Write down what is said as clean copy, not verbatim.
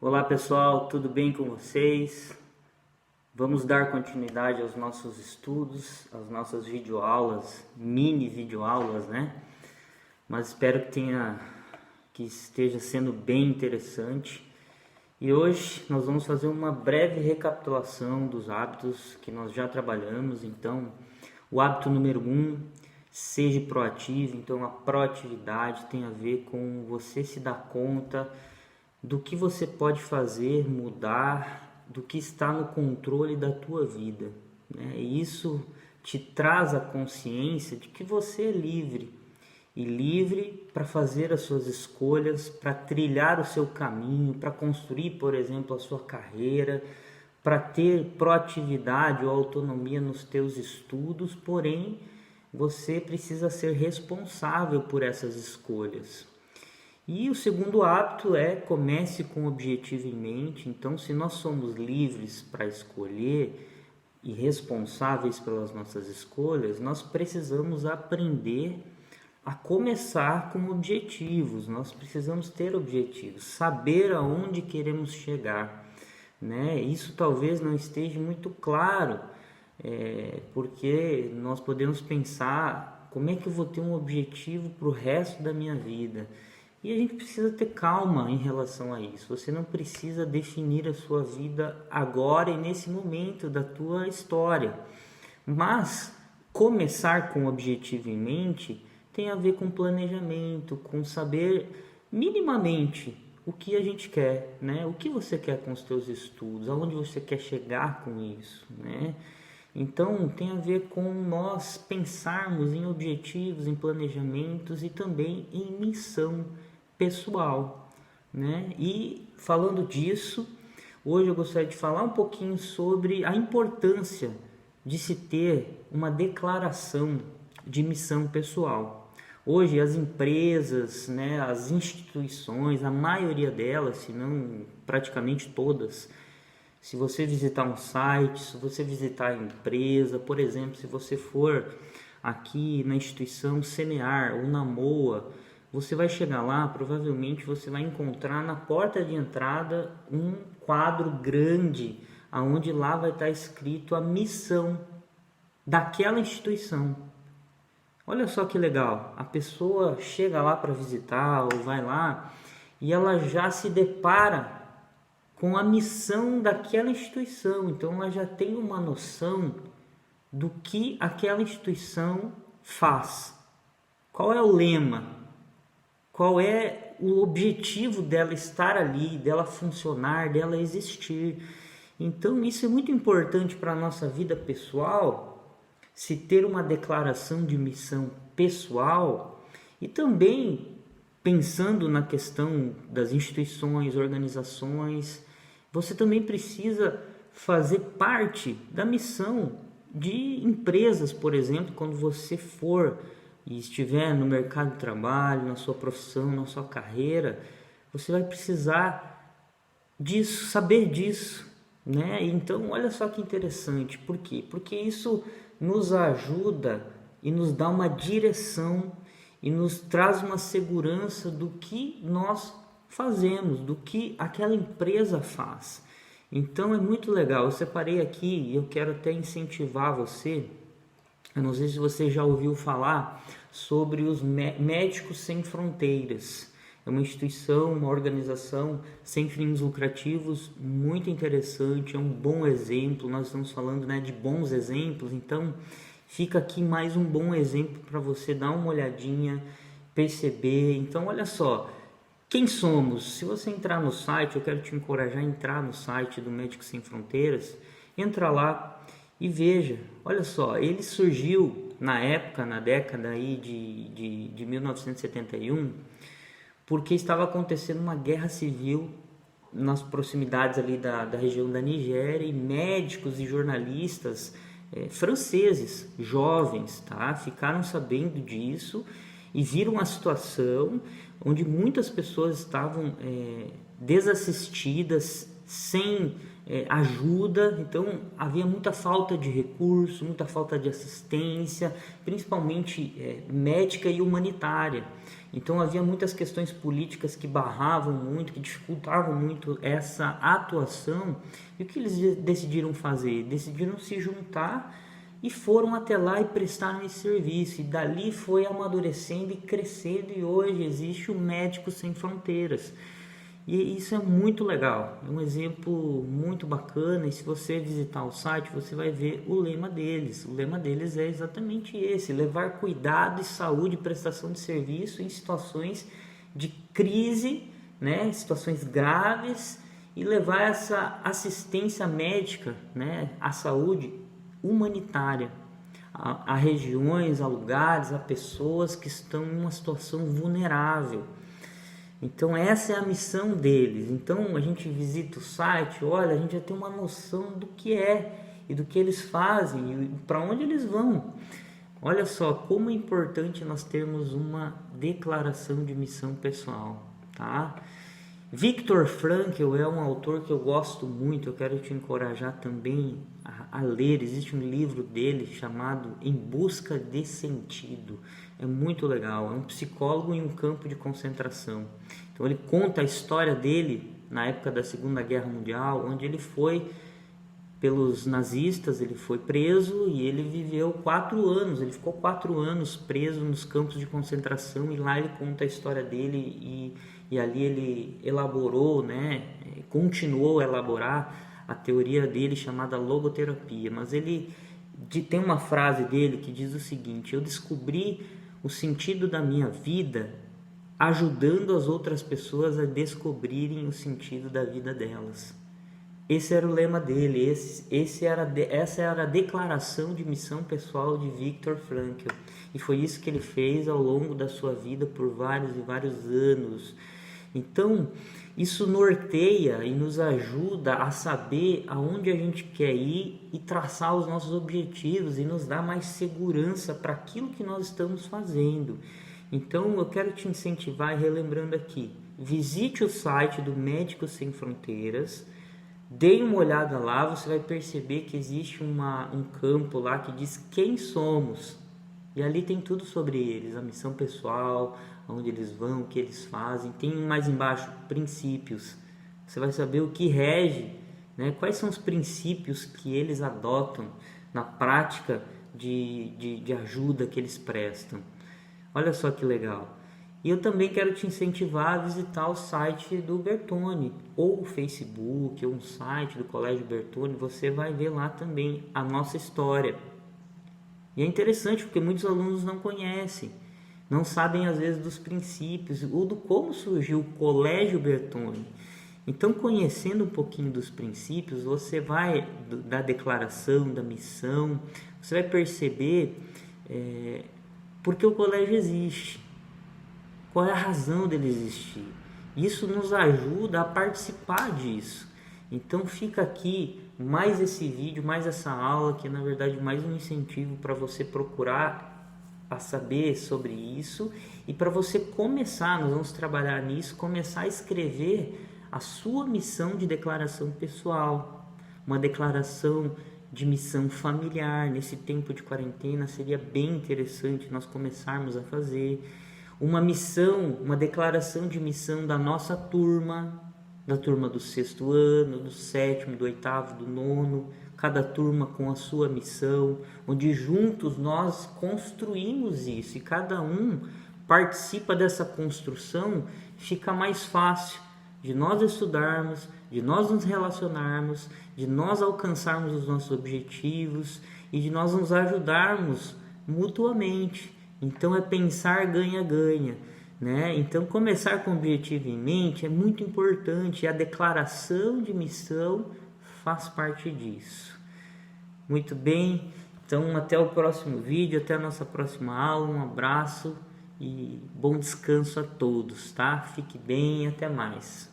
Olá pessoal, tudo bem com vocês? Vamos dar continuidade aos nossos estudos, às nossas videoaulas, mini videoaulas, né? Mas espero que esteja sendo bem interessante. E hoje nós vamos fazer uma breve recapitulação dos hábitos que nós já trabalhamos. Então, o hábito número 1, seja proativo. Então, a proatividade tem a ver com você se dar conta do que você pode fazer, mudar, do que está no controle da tua vida, né? E isso te traz a consciência de que você é livre, e livre para fazer as suas escolhas, para trilhar o seu caminho, para construir, por exemplo, a sua carreira, para ter proatividade ou autonomia nos teus estudos, porém, você precisa ser responsável por essas escolhas. E o segundo hábito é comece com o objetivo em mente. Então, se nós somos livres para escolher e responsáveis pelas nossas escolhas, nós precisamos aprender a começar com objetivos. Nós precisamos ter objetivos, saber aonde queremos chegar, né? Isso talvez não esteja muito claro, porque nós podemos pensar como é que eu vou ter um objetivo para o resto da minha vida. E a gente precisa ter calma em relação a isso. Você não precisa definir a sua vida agora e nesse momento da tua história. Mas começar com o objetivo em mente tem a ver com planejamento, com saber minimamente o que a gente quer, né? O que você quer com os teus estudos, aonde você quer chegar com isso, né? Então tem a ver com nós pensarmos em objetivos, em planejamentos e também em missão pessoal, né? E falando disso, hoje eu gostaria de falar um pouquinho sobre a importância de se ter uma declaração de missão pessoal. Hoje as empresas, né, as instituições, a maioria delas, se não praticamente todas, se você visitar um site, se você visitar a empresa, por exemplo, se você for aqui na instituição Semear ou na MOA, você vai chegar lá, provavelmente você vai encontrar na porta de entrada um quadro grande, aonde lá vai estar escrito a missão daquela instituição. Olha só que legal, a pessoa chega lá para visitar ou vai lá e ela já se depara com a missão daquela instituição. Então ela já tem uma noção do que aquela instituição faz. Qual é o lema? Qual é o objetivo dela estar ali, dela funcionar, dela existir? Então isso é muito importante para a nossa vida pessoal, se ter uma declaração de missão pessoal, e também pensando na questão das instituições, organizações, você também precisa fazer parte da missão de empresas, por exemplo, quando você for e estiver no mercado de trabalho, na sua profissão, na sua carreira, você vai precisar disso, saber disso, né? Então, olha só que interessante. Por quê? Porque isso nos ajuda e nos dá uma direção e nos traz uma segurança do que nós fazemos, do que aquela empresa faz. Então, é muito legal. Eu separei aqui e eu quero até incentivar você. Eu não sei se você já ouviu falar sobre os Médicos Sem Fronteiras. É uma instituição, uma organização sem fins lucrativos, muito interessante, é um bom exemplo. Nós estamos falando, né, de bons exemplos, então fica aqui mais um bom exemplo para você dar uma olhadinha, perceber. Então olha só, quem somos? Se você entrar no site, eu quero te encorajar a entrar no site do Médicos Sem Fronteiras, entra lá e veja, olha só, ele surgiu na época, na década aí de 1971, porque estava acontecendo uma guerra civil nas proximidades ali da região da Nigéria, e médicos e jornalistas franceses, jovens, tá, ficaram sabendo disso e viram a situação onde muitas pessoas estavam desassistidas, sem ajuda. Então havia muita falta de recurso, muita falta de assistência, principalmente médica e humanitária. Então havia muitas questões políticas que barravam muito, que dificultavam muito essa atuação. E o que eles decidiram fazer? Decidiram se juntar e foram até lá e prestaram esse serviço. E dali foi amadurecendo e crescendo, e hoje existe o Médicos Sem Fronteiras. E isso é muito legal, é um exemplo muito bacana. E se você visitar o site, você vai ver o lema deles. O lema deles é exatamente esse: levar cuidado e saúde e prestação de serviço em situações de crise, né, situações graves, e levar essa assistência médica, né, à saúde humanitária, a regiões, a lugares, a pessoas que estão em uma situação vulnerável. Então essa é a missão deles. Então a gente visita o site, olha, a gente já tem uma noção do que é e do que eles fazem e para onde eles vão. Olha só como é importante nós termos uma declaração de missão pessoal, tá? Viktor Frankl é um autor que eu gosto muito, eu quero te encorajar também a ler. Existe um livro dele chamado Em Busca de Sentido. É muito legal, é um psicólogo em um campo de concentração. Então ele conta a história dele na época da Segunda Guerra Mundial, onde ele foi pelos nazistas, ele foi preso e ele viveu 4 anos, ele ficou 4 anos preso nos campos de concentração, e lá ele conta a história dele e ali ele elaborou, né, continuou a elaborar a teoria dele chamada logoterapia. Mas ele tem uma frase dele que diz o seguinte: eu descobri o sentido da minha vida ajudando as outras pessoas a descobrirem o sentido da vida delas. Esse era o lema dele, essa era a declaração de missão pessoal de Viktor Frankl. E foi isso que ele fez ao longo da sua vida por vários e vários anos. Então, isso norteia e nos ajuda a saber aonde a gente quer ir e traçar os nossos objetivos, e nos dá mais segurança para aquilo que nós estamos fazendo. Então, eu quero te incentivar, relembrando aqui, visite o site do Médicos Sem Fronteiras, dê uma olhada lá, você vai perceber que existe um campo lá que diz quem somos. E ali tem tudo sobre eles, a missão pessoal, aonde eles vão, o que eles fazem. Tem mais embaixo princípios. Você vai saber o que rege, né? Quais são os princípios que eles adotam na prática de ajuda que eles prestam. Olha só que legal. E eu também quero te incentivar a visitar o site do Bertone, ou o Facebook, ou um site do Colégio Bertone. Você vai ver lá também a nossa história. E é interessante porque muitos alunos não conhecem, não sabem às vezes dos princípios ou do como surgiu o Colégio Bertone. Então, conhecendo um pouquinho dos princípios, você vai, da declaração, da missão, você vai perceber porque o colégio existe, qual é a razão dele existir. Isso nos ajuda a participar disso. Então fica aqui mais esse vídeo, mais essa aula, que é na verdade mais um incentivo para você procurar a saber sobre isso, e para você começar, nós vamos trabalhar nisso, começar a escrever a sua missão de declaração pessoal, uma declaração de missão familiar. Nesse tempo de quarentena seria bem interessante nós começarmos a fazer uma missão, uma declaração de missão da nossa turma, da turma do 6º ano, do 7º, do 8º, do 9º, cada turma com a sua missão, onde juntos nós construímos isso e cada um participa dessa construção. Fica mais fácil de nós estudarmos, de nós nos relacionarmos, de nós alcançarmos os nossos objetivos e de nós nos ajudarmos mutuamente. Então é pensar ganha-ganha, né? Então começar com o objetivo em mente é muito importante, e a declaração de missão faz parte disso. Muito bem, então até o próximo vídeo, até a nossa próxima aula, um abraço e bom descanso a todos, tá? Fique bem e até mais.